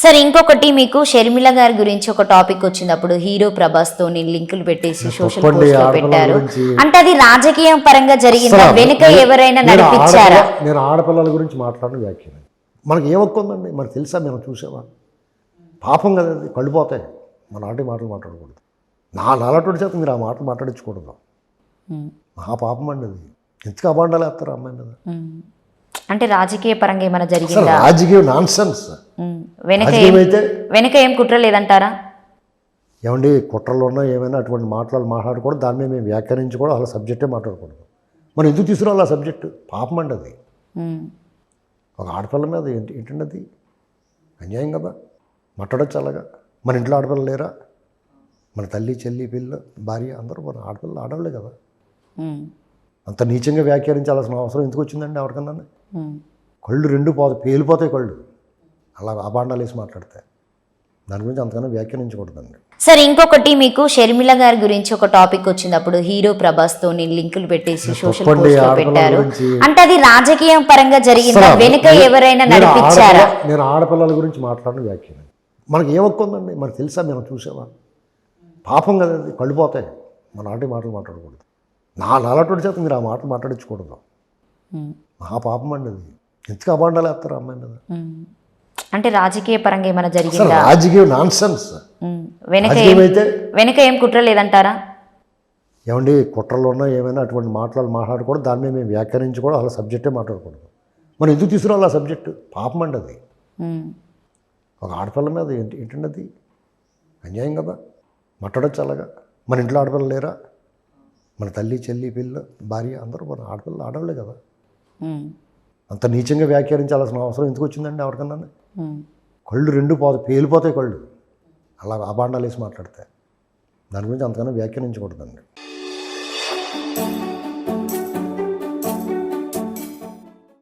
సరే ఇంకొకటి మీకు షర్మిల గారి గురించి ఒక టాపిక్ వచ్చినప్పుడు హీరో ప్రభాస్ తోని లింకులు పెట్టేసి సోషల్ పోస్ట్ లో పెట్టారు. అంటే అది రాజకీయ పరంగా జరిగిందా, వెనుక ఎవరైనా నడిపించారా? నేను ఆడపిల్లల గురించి మాట్లాడిన వ్యాఖ్యానం మనకి ఏమొక్కుందండి, మనకు తెలుసా, మేము చూసేవా? పాపం కదా, అది కళ్ళు పోతాయి. మన ఆంటీ మాటలు మాట్లాడకూడదు. నాలాంటి చేత మీరు ఆ మాటలు మాట్లాడించకూడదు. మహా పాపం అండి అది. ఎందుకు అబాండాలు వేస్తారు అమ్మాయి మీద? అంటే రాజకీయ పరంగా ఏమైనా జరిగిందా? రాజకీయ నాన్ సెన్స్. వెనక ఏం కుట్ర లేదంటారా? ఏమండి, కుట్రలు ఉన్నా ఏమైనా అటువంటి మాట్లాడకూడదు. దాని మీద మేము వ్యాఖ్యానించకూడదు. అలా సబ్జెక్టే మాట్లాడకూడదు. మనం ఎందుకు తీసుకురావాలి ఆ సబ్జెక్టు? పాపం అండి అది. ఒక ఆడపిల్ల మీద ఏంటండి అది? అన్యాయం కదా. మాట్లాడచ్చు అలాగా. మన ఇంట్లో ఆడపిల్ల లేరా? మన తల్లి, చెల్లి, పిల్ల, భార్య అందరూ మన ఆడపిల్లలే కదా. అంత నీచంగా వ్యాఖ్యానించాల్సిన అవసరం ఎందుకు వచ్చిందండి ఎవరికన్నా? కళ్ళు రెండు పేలిపోతాయి కళ్ళు అలా అబాండాలు వేసి మాట్లాడితే. దాని గురించి అంతకన్నా వ్యాఖ్యానించకూడదండి. సరే ఇంకొకటి మీకు షర్మిల గారి గురించి ఒక టాపిక్ వచ్చినప్పుడు హీరో ప్రభాస్ తోని లింకులు పెట్టేసి సోషల్ పోస్ట్ లో పెట్టారు. అంటే అది రాజకీయ పరంగా జరిగిందా, వెనుక ఎవరైనా నడిపించారా? నేను ఆడపిల్లల గురించి మాట్లాడిన వ్యాఖ్యానం మనకి ఏమొక్కుందండి, మనకు తెలుసా, మేము చూసేవా? పాపం కదా అది. కళ్ళు పోతాయి. మన ఆంటీ మాటలు మాట్లాడకూడదు. నాలాంటి చేత మీరు ఆ మాటలు మాట్లాడించకూడదు. మహా పాపం అండి అది. ఎందుకు అబాండాలు వేస్తారు అమ్మాయి మీద? అంటే రాజకీయ పరంగా ఏమైనా జరిగిందా? రాజకీయ నాన్ సెన్స్. వెనక ఏం కుట్ర లేదంటారా? ఏమండి, కుట్రలు ఉన్నా ఏమైనా అటువంటి మాట్లాడకూడదు. దాని మీద మేము వ్యాఖ్యానించకూడదు. అలా సబ్జెక్టే మాట్లాడకూడదు. మనం ఎందుకు తీసుకురావాలి ఆ సబ్జెక్టు? పాపం అండి అది. ఒక ఆడపిల్ల మీద ఏంటండి అది? అన్యాయం కదా. మాట్లాడచ్చు అలాగా. మన ఇంట్లో ఆడపిల్ల లేరా? మన తల్లి, చెల్లి, పిల్ల, భార్య అందరూ మన ఆడపిల్లలే కదా. అంత నీచంగా వ్యాఖ్యానించాల్సిన అవసరం ఎందుకు వచ్చిందండి ఎవరికన్నా? కళ్ళు రెండు పేలిపోతాయి కళ్ళు అలా అబాండాలు వేసి మాట్లాడితే. దాని గురించి అంతకన్నా వ్యాఖ్యానించకూడదండి.